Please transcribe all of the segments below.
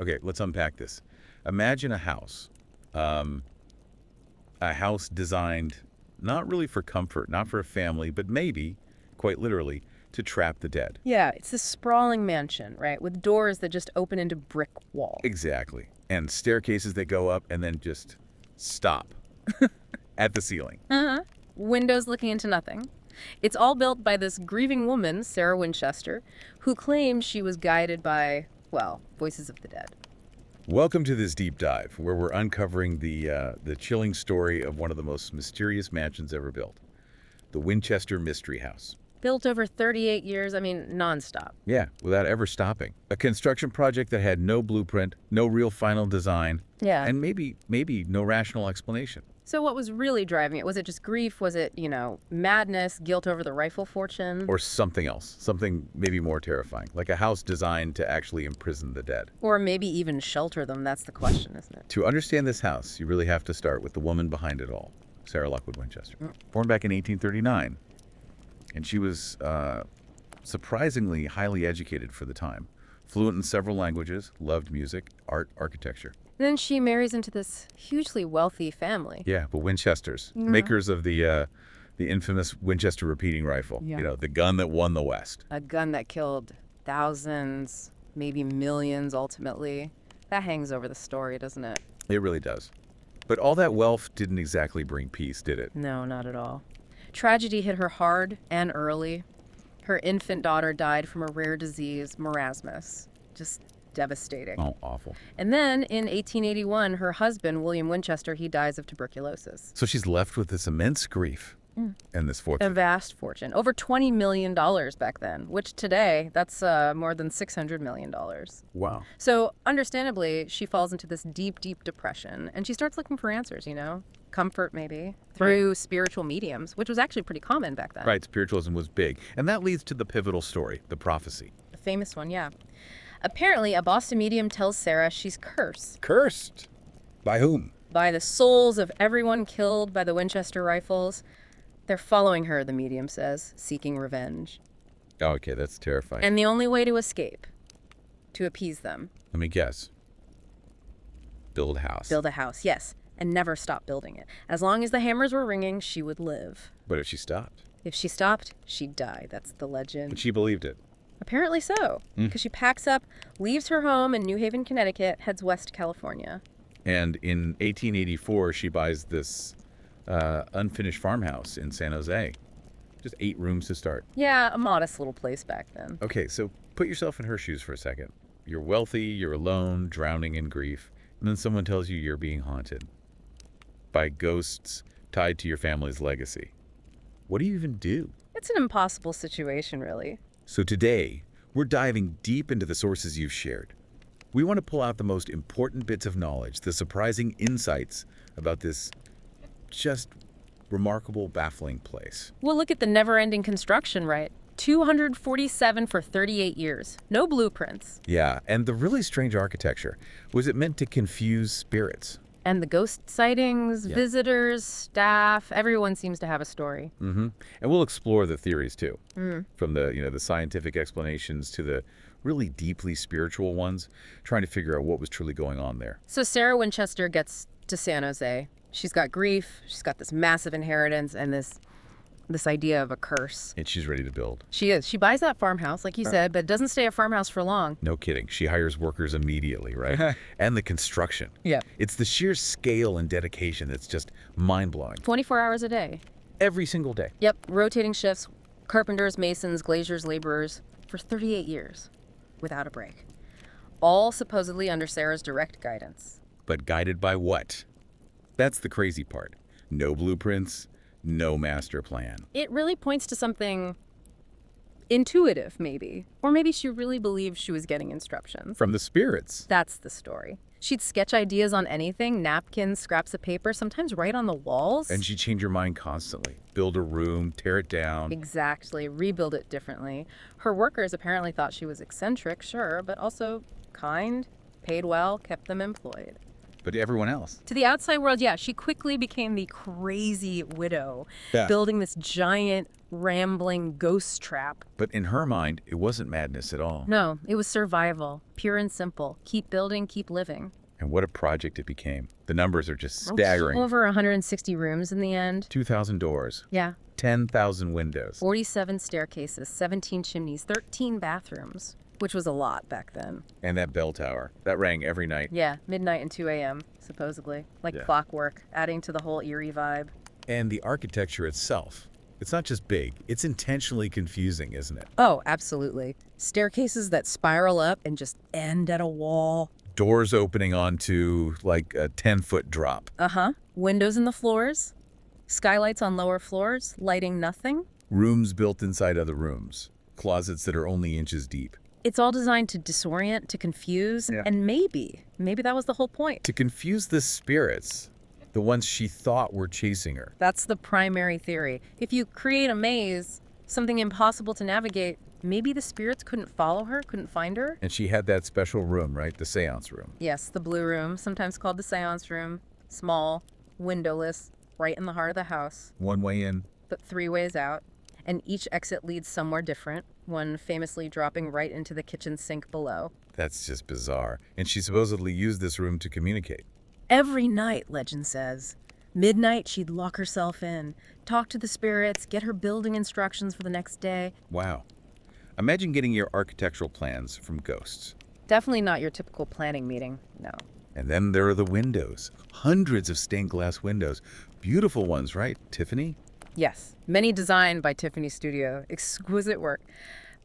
Okay, let's unpack this. Imagine a house designed not really for comfort, not for a family, but maybe, quite literally, to trap the dead. Yeah, it's this sprawling mansion, right, with doors that just open into brick walls. Exactly. And staircases that go up and then just stop at the ceiling. Uh-huh. Windows looking into nothing. It's all built by this grieving woman, Sarah Winchester, who claimed she was guided by, well, voices of the dead. Welcome to this deep dive, where we're uncovering the chilling story of one of the most mysterious mansions ever built, the Winchester Mystery House. Built over 38 years, nonstop. Yeah, without ever stopping. A construction project that had no blueprint, no real final design, Yeah. and maybe no rational explanation. So what was really driving it? Was it just grief? Was it, madness, guilt over the rifle fortune? Or something else, something maybe more terrifying, like a house designed to actually imprison the dead. Or maybe even shelter them? That's the question, isn't it? To understand this house, you really have to start with the woman behind it all, Sarah Winchester. Born back in 1839. And she was surprisingly highly educated for the time, fluent in several languages, loved music, art, architecture. Then she marries into this hugely wealthy family. Yeah, but Winchesters, makers of the infamous Winchester repeating rifle, Yeah. The gun that won the West. A gun that killed thousands, maybe millions ultimately. That hangs over the story, doesn't it? It really does. But all that wealth didn't exactly bring peace, did it? No, not at all. Tragedy hit her hard and early. Her infant daughter died from a rare disease, marasmus. Just devastating. Oh, awful. And then in 1881, her husband, William Winchester, he dies of tuberculosis. So she's left with this immense grief and this A fortune. vast fortune. Over $20 million back then, which today, that's more than $600 million. Wow. So understandably, she falls into this deep, deep depression, and she starts looking for answers, comfort maybe, through spiritual mediums, which was actually pretty common back then. Right, spiritualism was big. And that leads to the pivotal story, the prophecy. A famous one, yeah. Apparently, a Boston medium tells Sarah she's cursed Cursed? By whom? by the souls of everyone killed by the Winchester rifles. They're following her, the medium says, seeking revenge. Oh, okay, that's terrifying. And the only way to escape, to appease them. Let me guess. Build a house. Build a house, yes, and never stop building it. As long as the hammers were ringing, she would live. But if she stopped? If she stopped, she'd die. That's the legend. But she believed it. Apparently so, because she packs up, leaves her home in New Haven, Connecticut, heads west to California. And in 1884, she buys this unfinished farmhouse in San Jose. Just 8 rooms to start. Yeah, a modest little place back then. Okay, so put yourself in her shoes for a second. You're wealthy, you're alone, drowning in grief, and then someone tells you you're being haunted by ghosts tied to your family's legacy. What do you even do? It's an impossible situation, really. So today, we're diving deep into the sources you've shared. We want to pull out the most important bits of knowledge, the surprising insights about this just remarkable, baffling place. Well, look at the never-ending construction, right? 247 for 38 years. No blueprints. Yeah, and the really strange architecture. Was it meant to confuse spirits? And the ghost sightings, Yeah. visitors, staff, everyone seems to have a story. Mm-hmm. And we'll explore the theories too, from the scientific explanations to the really deeply spiritual ones, trying to figure out what was truly going on there. So Sarah Winchester gets to San Jose. She's got grief, she's got this massive inheritance, and this idea of a curse. And she's ready to build. She is. She buys that farmhouse, like you said, but it doesn't stay a farmhouse for long. No kidding. She hires workers immediately, right? And the construction. Yeah. It's the sheer scale and dedication that's just mind-blowing. 24 hours a day. Every single day. Yep, rotating shifts, carpenters, masons, glaziers, laborers, for 38 years, without a break. All supposedly under Sarah's direct guidance. But guided by what? That's the crazy part. No blueprints, no master plan. It really points to something intuitive, maybe. Or maybe she really believed she was getting instructions. From the spirits. That's the story. She'd sketch ideas on anything, napkins, scraps of paper, sometimes right on the walls. And she'd change her mind constantly. Build a room, tear it down. Exactly, rebuild it differently. Her workers apparently thought she was eccentric, sure, but also kind, paid well, kept them employed. But everyone else? To the outside world, yeah, she quickly became the crazy widow, Yeah. building this giant, rambling ghost trap. But in her mind, it wasn't madness at all. No, it was survival, pure and simple. Keep building, keep living. And what a project it became. The numbers are just staggering. Over 160 rooms in the end. 2,000 doors. Yeah. 10,000 windows. 47 staircases, 17 chimneys, 13 bathrooms, which was a lot back then. And that bell tower. That rang every night. Yeah, midnight and 2 a.m., supposedly. Like Yeah. clockwork, adding to the whole eerie vibe. And the architecture itself. It's not just big. It's intentionally confusing, isn't it? Oh, absolutely. Staircases that spiral up and just end at a wall. Doors opening onto like a 10-foot drop. Uh-huh. Windows in the floors. Skylights on lower floors, lighting nothing. Rooms built inside other rooms. Closets that are only inches deep. It's all designed to disorient, to confuse, Yeah. and maybe that was the whole point. To confuse the spirits, the ones she thought were chasing her. That's the primary theory. If you create a maze, something impossible to navigate, maybe the spirits couldn't follow her, couldn't find her? And she had that special room, right? The seance room. Yes, the blue room, sometimes called the seance room. Small, windowless, right in the heart of the house, One way in. but 3 ways out. And each exit leads somewhere different, one famously dropping right into the kitchen sink below. That's just bizarre. And she supposedly used this room to communicate. Every night, legend says. Midnight, she'd lock herself in, talk to the spirits, get her building instructions for the next day. Wow. Imagine getting your architectural plans from ghosts. Definitely not your typical planning meeting, no. And then there are the windows. Hundreds of stained glass windows. Beautiful ones, right? Tiffany? Yes, many designed by Tiffany Studio. Exquisite work.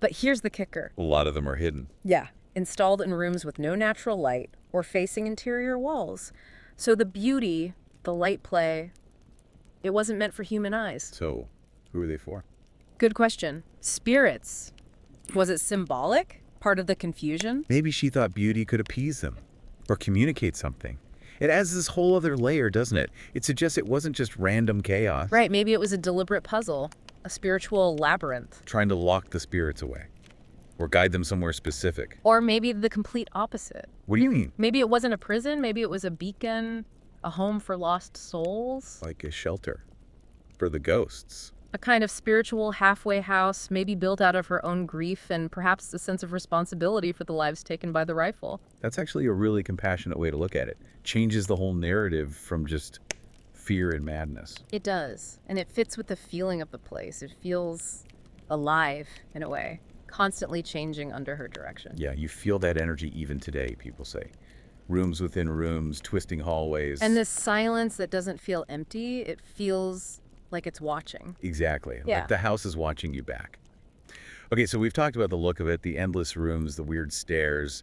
But here's the kicker. A lot of them are hidden. Yeah, installed in rooms with no natural light or facing interior walls. So the beauty, the light play, it wasn't meant for human eyes. So, who are they for? Good question. Spirits. Was it symbolic? Part of the confusion? Maybe she thought beauty could appease them or communicate something. It adds this whole other layer, doesn't it? It suggests it wasn't just random chaos. Right, maybe it was a deliberate puzzle, a spiritual labyrinth. Trying to lock the spirits away or guide them somewhere specific. Or maybe the complete opposite. What do you mean? Maybe it wasn't a prison, maybe it was a beacon, a home for lost souls. Like a shelter for the ghosts. A kind of spiritual halfway house, maybe built out of her own grief and perhaps a sense of responsibility for the lives taken by the rifle. That's actually a really compassionate way to look at it. Changes the whole narrative from just fear and madness. It does, and it fits with the feeling of the place. It feels alive in a way, constantly changing under her direction. Yeah, you feel that energy even today, people say. Rooms within rooms, twisting hallways. And this silence that doesn't feel empty, it feels like it's watching. Exactly. Yeah. Like the house is watching you back. Okay, so we've talked about the look of it, the endless rooms, the weird stairs.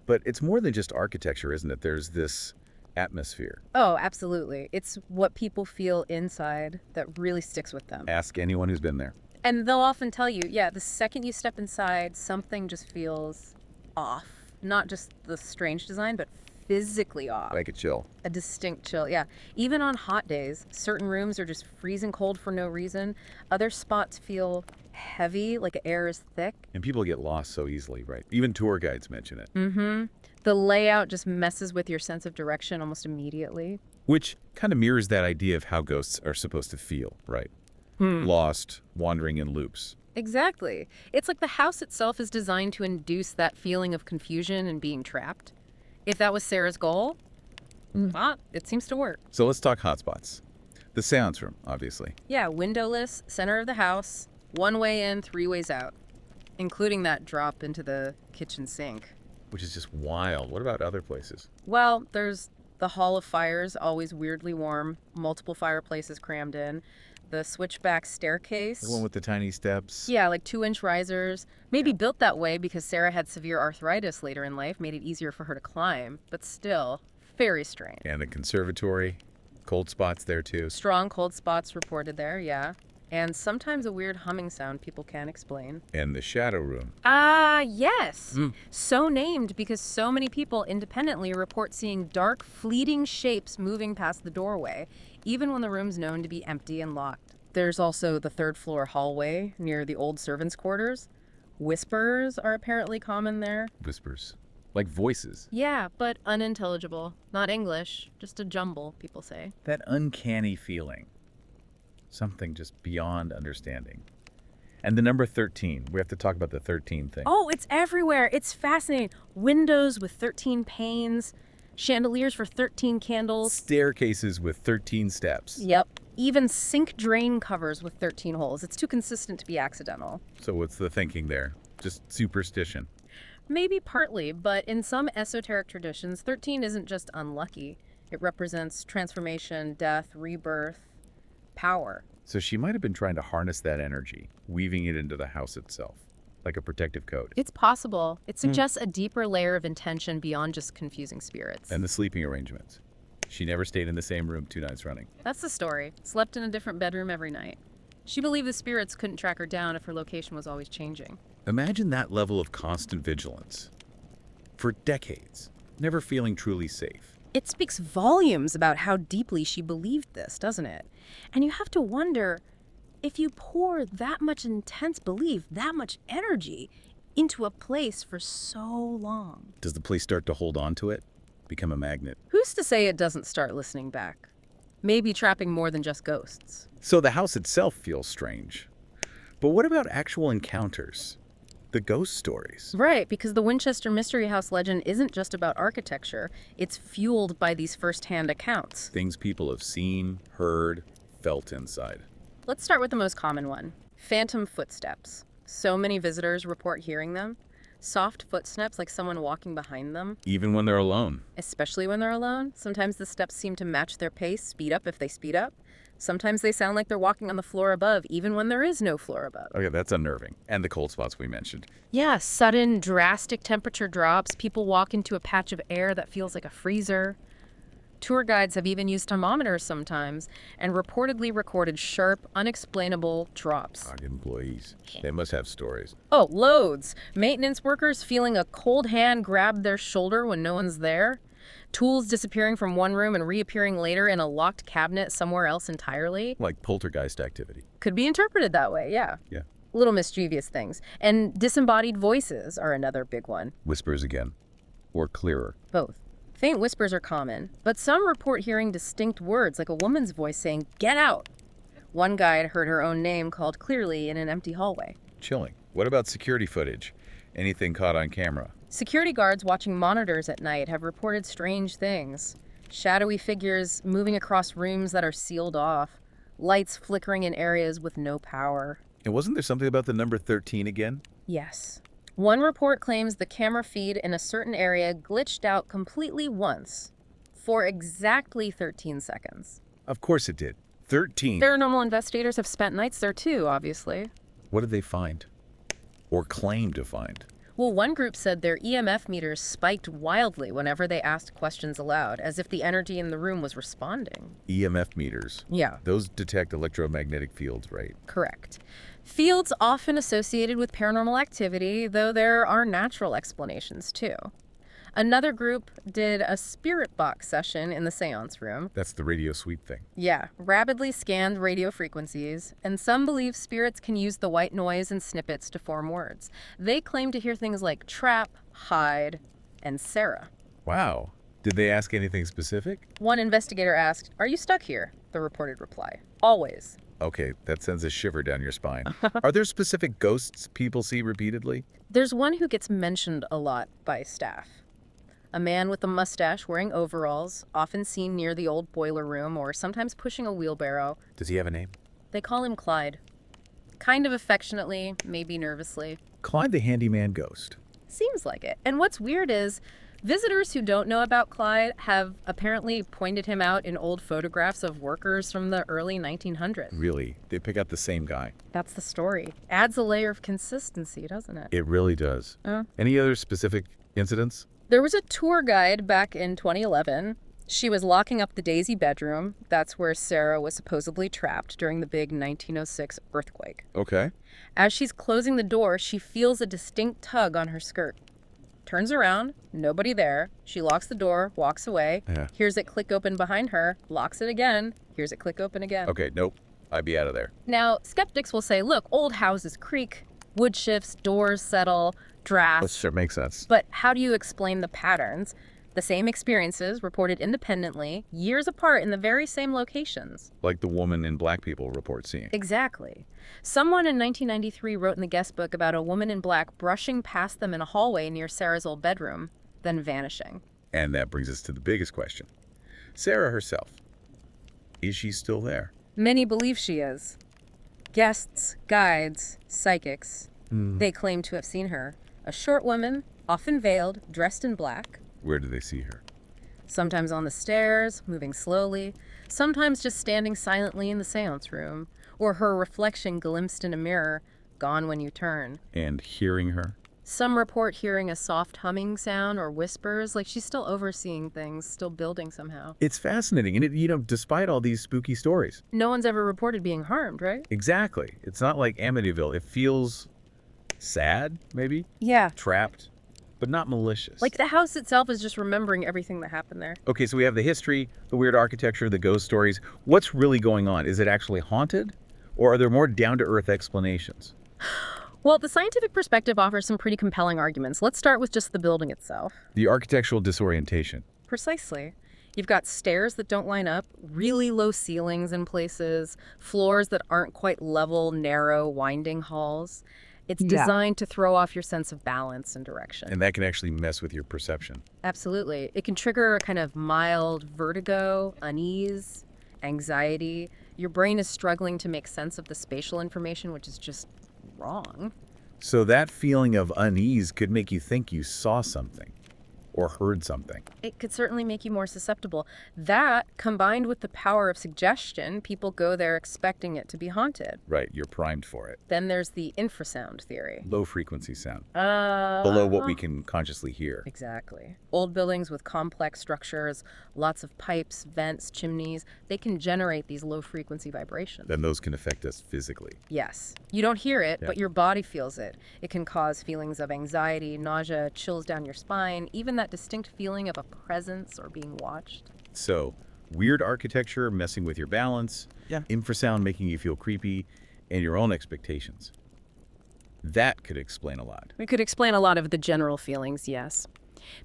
But it's more than just architecture, isn't it? There's this atmosphere. Oh, absolutely. It's what people feel inside that really sticks with them. Ask anyone who's been there. And they'll often tell you, yeah, the second you step inside, something just feels off. Not just the strange design, but physically off. Like a chill. A distinct chill, yeah. Even on hot days, certain rooms are just freezing cold for no reason. Other spots feel heavy, like the air is thick. And people get lost so easily, right? Even tour guides mention it. The layout just messes with your sense of direction almost immediately. Which kind of mirrors that idea of how ghosts are supposed to feel, right? Lost, wandering in loops. Exactly. It's like the house itself is designed to induce that feeling of confusion and being trapped. If that was Sarah's goal, well, it seems to work. So let's talk hotspots. The seance room, obviously. Yeah, windowless, center of the house, 1 way in, 3 ways out, including that drop into the kitchen sink. Which is just wild. What about other places? Well, there's the Hall of Fires, always weirdly warm, multiple fireplaces crammed in. The switchback staircase. The one with the tiny steps. Yeah, like 2-inch risers. Maybe built that way because Sarah had severe arthritis later in life, made it easier for her to climb, but still, very strange. And the conservatory. Cold spots there too. Strong cold spots reported there, yeah. And sometimes a weird humming sound people can't explain. And the shadow room. Yes. So named because so many people independently report seeing dark, fleeting shapes moving past the doorway, even when the room's known to be empty and locked. There's also the 3rd floor hallway near the old servants' quarters. Whispers are apparently common there. Whispers. like voices. Yeah, but unintelligible. Not English, just a jumble, people say. That uncanny feeling. Something just beyond understanding. And the number 13. We have to talk about the 13 thing. Oh, it's everywhere. It's fascinating. Windows with 13 panes, chandeliers for 13 candles. Staircases with 13 steps. Yep. Even sink drain covers with 13 holes. It's too consistent to be accidental. So what's the thinking there? Just superstition. Maybe partly, but in some esoteric traditions, 13 isn't just unlucky. It represents transformation, death, rebirth, power. So she might have been trying to harness that energy, weaving it into the house itself, like a protective coat. It's possible. It suggests a deeper layer of intention beyond just confusing spirits. And the sleeping arrangements. She never stayed in the same room 2 nights running. That's the story. Slept in a different bedroom every night. She believed the spirits couldn't track her down if her location was always changing. Imagine that level of constant vigilance. For decades, never feeling truly safe. It speaks volumes about how deeply she believed this, doesn't it? And you have to wonder, if you pour that much intense belief, that much energy into a place for so long. Does the place start to hold on to it? Become a magnet? Who's to say it doesn't start listening back? Maybe trapping more than just ghosts. So the house itself feels strange. But what about actual encounters? The ghost stories? Right, because the Winchester Mystery House legend isn't just about architecture. It's fueled by these first-hand accounts. Things people have seen, heard, felt inside. Let's start with the most common one. Phantom footsteps. So many visitors report hearing them. Soft footsteps, like someone walking behind them. Even when they're alone. Especially when they're alone. Sometimes the steps seem to match their pace, speed up if they speed up. Sometimes they sound like they're walking on the floor above, even when there is no floor above. Okay, that's unnerving. And the cold spots we mentioned. Yeah, sudden, drastic temperature drops. People walk into a patch of air that feels like a freezer. Tour guides have even used thermometers sometimes and reportedly recorded sharp, unexplainable drops. Employees. They must have stories. Oh, loads. Maintenance workers feeling a cold hand grab their shoulder when no one's there. Tools disappearing from one room and reappearing later in a locked cabinet somewhere else entirely. Like poltergeist activity. Could be interpreted that way, yeah. Yeah. Little mischievous things. And disembodied voices are another big one. Whispers again. Or clearer. Both. Faint whispers are common, but some report hearing distinct words, like a woman's voice saying, "Get out!" One guide heard her own name called clearly in an empty hallway. Chilling. What about security footage? Anything caught on camera? Security guards watching monitors at night have reported strange things. Shadowy figures moving across rooms that are sealed off. Lights flickering in areas with no power. And wasn't there something about the number 13 again? Yes. One report claims the camera feed in a certain area glitched out completely once for exactly 13 seconds. Of course it did. 13. Paranormal investigators have spent nights there too, obviously. What did they find? Or claim to find? Well, one group said their EMF meters spiked wildly whenever they asked questions aloud, as if the energy in the room was responding. EMF meters. Yeah. Those detect electromagnetic fields, right? Correct. Fields often associated with paranormal activity, though there are natural explanations too. Another group did a spirit box session in the seance room. That's the radio sweep thing. Yeah, rapidly scanned radio frequencies, and some believe spirits can use the white noise and snippets to form words. They claim to hear things like trap, hide, and Sarah. Wow. Did they ask anything specific? One investigator asked, "Are you stuck here?" The reported reply, "Always." Okay, that sends a shiver down your spine. Are there specific ghosts people see repeatedly? There's one who gets mentioned a lot by staff. A man with a mustache wearing overalls, often seen near the old boiler room or sometimes pushing a wheelbarrow. Does he have a name? They call him Clyde. Kind of affectionately, maybe nervously. Clyde the handyman ghost. Seems like it. And what's weird is, visitors who don't know about Clyde have apparently pointed him out in old photographs of workers from the early 1900s. Really? They pick out the same guy. That's the story. Adds a layer of consistency, doesn't it? It really does. Any other specific incidents? There was a tour guide back in 2011. She was locking up the Daisy bedroom. That's where Sarah was supposedly trapped during the big 1906 earthquake. Okay. As she's closing the door, she feels a distinct tug on her skirt. Turns around, nobody there. She locks the door, walks away, hears it click open behind her, locks it again, hears it click open again. Okay, nope. I'd be out of there. Now, skeptics will say, look, old houses creak, wood shifts, doors settle, drafts. Sure, makes sense. But how do you explain the patterns? The same experiences reported independently, years apart in the very same locations. Like the woman in Black People report seeing. Exactly. Someone in 1993 wrote in the guest book about a woman in black brushing past them in a hallway near Sarah's old bedroom, then vanishing. And that brings us to the biggest question. Sarah herself, is she still there? Many believe she is. Guests, guides, psychics, they claim to have seen her. A short woman, often veiled, dressed in black. Where do they see her? Sometimes on the stairs, moving slowly. Sometimes just standing silently in the seance room. Or her reflection glimpsed in a mirror, gone when you turn. And hearing her? Some report hearing a soft humming sound or whispers, like she's still overseeing things, still building somehow. It's fascinating. And, despite all these spooky stories. No one's ever reported being harmed, right? Exactly. It's not like Amityville. It feels sad, maybe? Yeah. Trapped, but not malicious. Like the house itself is just remembering everything that happened there. Okay, so we have the history, the weird architecture, the ghost stories. What's really going on? Is it actually haunted? Or are there more down-to-earth explanations? Well, the scientific perspective offers some pretty compelling arguments. Let's start with just the building itself. The architectural disorientation. Precisely. You've got stairs that don't line up, really low ceilings in places, floors that aren't quite level, narrow, winding halls. It's designed to throw off your sense of balance and direction. And that can actually mess with your perception. Absolutely. It can trigger a kind of mild vertigo, unease, anxiety. Your brain is struggling to make sense of the spatial information, which is just wrong. So that feeling of unease could make you think you saw something or heard something. It could certainly make you more susceptible. That, combined with the power of suggestion, people go there expecting it to be haunted. Right, you're primed for it. Then there's the infrasound theory. Low frequency sound. Below what we can consciously hear. Exactly. Old buildings with complex structures, lots of pipes, vents, chimneys, they can generate these low frequency vibrations. Then those can affect us physically. Yes. You don't hear it, but your body feels it. It can cause feelings of anxiety, nausea, chills down your spine, even that distinct feeling of a presence or being watched. So, weird architecture messing with your balance, infrasound making you feel creepy, and your own expectations. That could explain a lot. We could explain a lot of the general feelings, yes.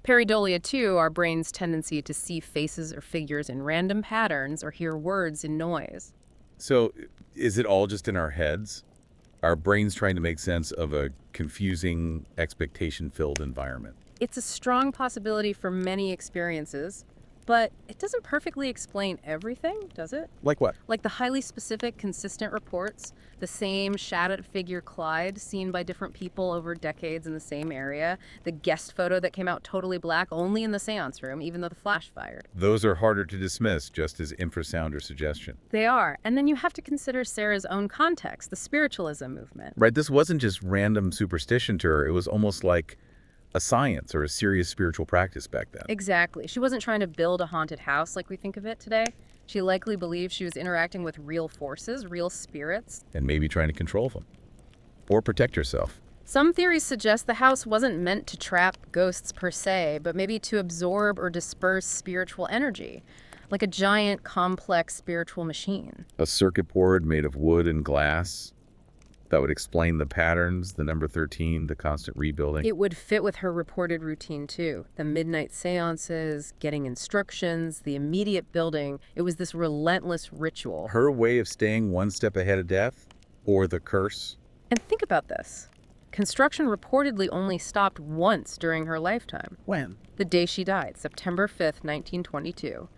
Pareidolia, too, our brain's tendency to see faces or figures in random patterns or hear words in noise. So, is it all just in our heads? Our brains trying to make sense of a confusing, expectation-filled environment? It's a strong possibility for many experiences, but it doesn't perfectly explain everything, does it? Like what? Like the highly specific, consistent reports, the same shadowed figure Clyde seen by different people over decades in the same area, the guest photo that came out totally black only in the seance room, even though the flash fired. Those are harder to dismiss just as infrasound or suggestion. They are. And then you have to consider Sarah's own context, the spiritualism movement. Right, this wasn't just random superstition to her. It was almost like a science or a serious spiritual practice back then. Exactly. She wasn't trying to build a haunted house like we think of it today. She likely believed she was interacting with real forces, real spirits. And maybe trying to control them. Or protect herself. Some theories suggest the house wasn't meant to trap ghosts per se, but maybe to absorb or disperse spiritual energy, like a giant, complex spiritual machine. A circuit board made of wood and glass that would explain the patterns, the number 13, the constant rebuilding. It would fit with her reported routine, too. The midnight seances, getting instructions, the immediate building. It was this relentless ritual. Her way of staying one step ahead of death, or the curse. And think about this. Construction reportedly only stopped once during her lifetime. When? The day she died, September 5th, 1922.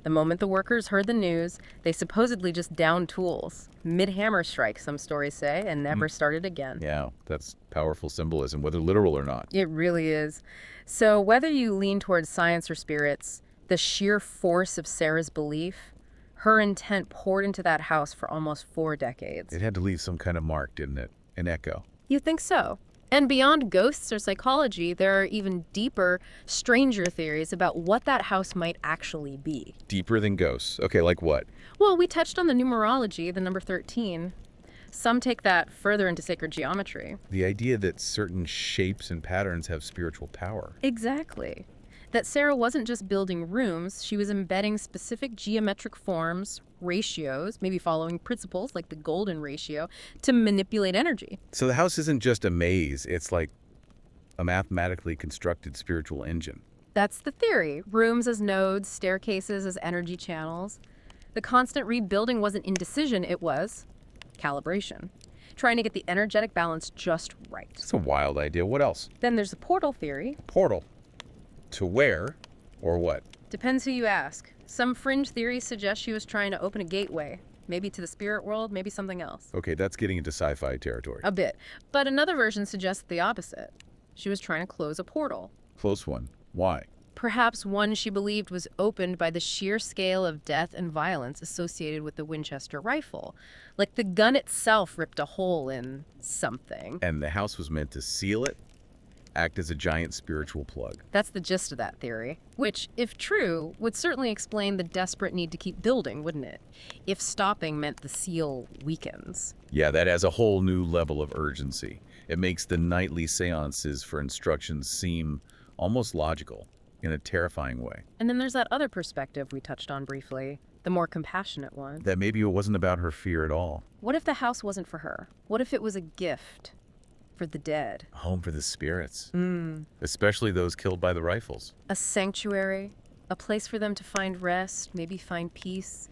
The moment the workers heard the news, they supposedly just downed tools. Mid-hammer strike, some stories say, and never started again. Yeah, that's powerful symbolism, whether literal or not. It really is. So whether you lean towards science or spirits, the sheer force of Sarah's belief, her intent poured into that house for almost 4 decades. It had to leave some kind of mark, didn't it? An echo. You think so? And beyond ghosts or psychology, there are even deeper, stranger theories about what that house might actually be. Deeper than ghosts. Okay, like what? Well, we touched on the numerology, the number 13. Some take that further into sacred geometry. The idea that certain shapes and patterns have spiritual power. Exactly. That Sarah wasn't just building rooms, she was embedding specific geometric forms, ratios, maybe following principles like the golden ratio, to manipulate energy. So the house isn't just a maze, it's like a mathematically constructed spiritual engine. That's the theory. Rooms as nodes, staircases as energy channels. The constant rebuilding wasn't indecision, it was calibration. Trying to get the energetic balance just right. It's a wild idea. What else? Then there's the portal theory. Portal. To where or what? Depends who you ask. Some fringe theories suggest she was trying to open a gateway. Maybe to the spirit world, maybe something else. Okay, that's getting into sci-fi territory. A bit. But another version suggests the opposite. She was trying to close a portal. Close one. Why? Perhaps one she believed was opened by the sheer scale of death and violence associated with the Winchester rifle. Like the gun itself ripped a hole in something. And the house was meant to seal it, act as a giant spiritual plug. That's the gist of that theory. Which, if true, would certainly explain the desperate need to keep building, wouldn't it? If stopping meant the seal weakens. Yeah, that adds a whole new level of urgency. It makes the nightly seances for instructions seem almost logical in a terrifying way. And then there's that other perspective we touched on briefly, the more compassionate one. That maybe it wasn't about her fear at all. What if the house wasn't for her? What if it was a gift for the dead? A home for the spirits, especially those killed by the rifles. A sanctuary, a place for them to find rest, maybe find peace,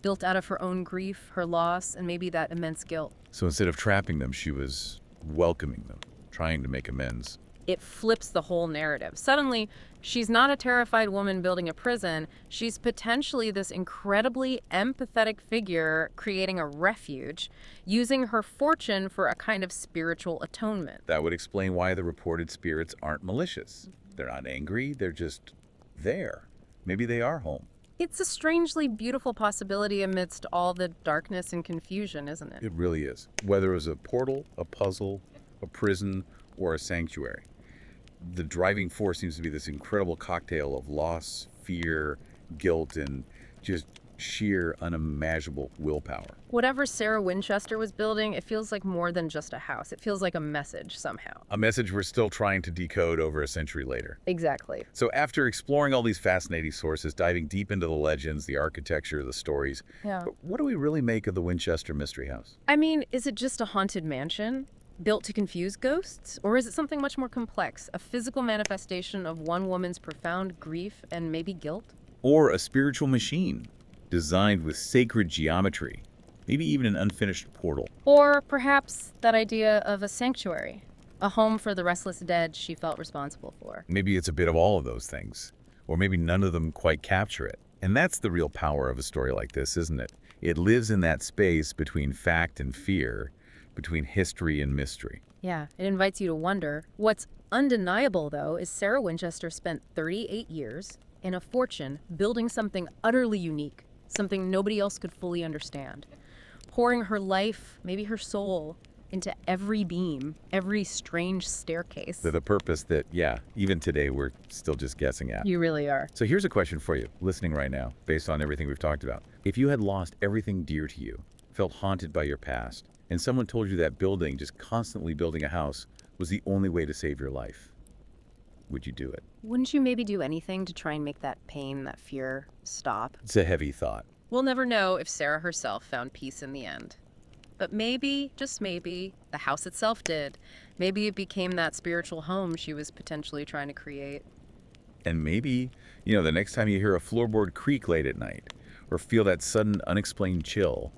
built out of her own grief, her loss, and maybe that immense guilt. So instead of trapping them, she was welcoming them, trying to make amends. It flips the whole narrative. Suddenly, she's not a terrified woman building a prison. She's potentially this incredibly empathetic figure creating a refuge, using her fortune for a kind of spiritual atonement. That would explain why the reported spirits aren't malicious. They're not angry, they're just there. Maybe they are home. It's a strangely beautiful possibility amidst all the darkness and confusion, isn't it? It really is. Whether it was a portal, a puzzle, a prison, or a sanctuary. The driving force seems to be this incredible cocktail of loss, fear, guilt, and just sheer unimaginable willpower. Whatever Sarah Winchester was building, it feels like more than just a house. It feels like a message somehow. A message we're still trying to decode over a century later. Exactly. So after exploring all these fascinating sources, diving deep into the legends, the architecture, the stories, what do we really make of the Winchester Mystery House? I mean, is it just a haunted mansion? Built to confuse ghosts? Or is it something much more complex, a physical manifestation of one woman's profound grief and maybe guilt? Or a spiritual machine, designed with sacred geometry, maybe even an unfinished portal. Or perhaps that idea of a sanctuary, a home for the restless dead she felt responsible for. Maybe it's a bit of all of those things, or maybe none of them quite capture it. And that's the real power of a story like this, isn't it? It lives in that space between fact and fear, between history and mystery. Yeah, it invites you to wonder. What's undeniable, though, is Sarah Winchester spent 38 years and a fortune building something utterly unique, something nobody else could fully understand, pouring her life, maybe her soul, into every beam, every strange staircase. For the purpose that, even today we're still just guessing at. You really are. So here's a question for you, listening right now, based on everything we've talked about. If you had lost everything dear to you, felt haunted by your past, and someone told you that building, just constantly building a house, was the only way to save your life, would you do it? Wouldn't you maybe do anything to try and make that pain, that fear, stop? It's a heavy thought. We'll never know if Sarah herself found peace in the end. But maybe, just maybe, the house itself did. Maybe it became that spiritual home she was potentially trying to create. And maybe, the next time you hear a floorboard creak late at night, or feel that sudden unexplained chill,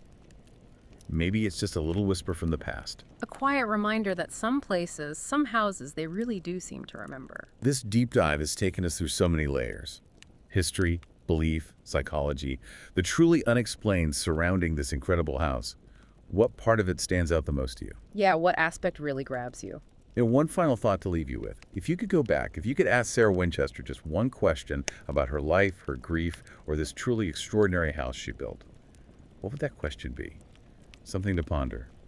maybe it's just a little whisper from the past. A quiet reminder that some places, some houses, they really do seem to remember. This deep dive has taken us through so many layers. History, belief, psychology, the truly unexplained surrounding this incredible house. What part of it stands out the most to you? Yeah, what aspect really grabs you? And one final thought to leave you with. If you could go back, if you could ask Sarah Winchester just one question about her life, her grief, or this truly extraordinary house she built, what would that question be? Something to ponder.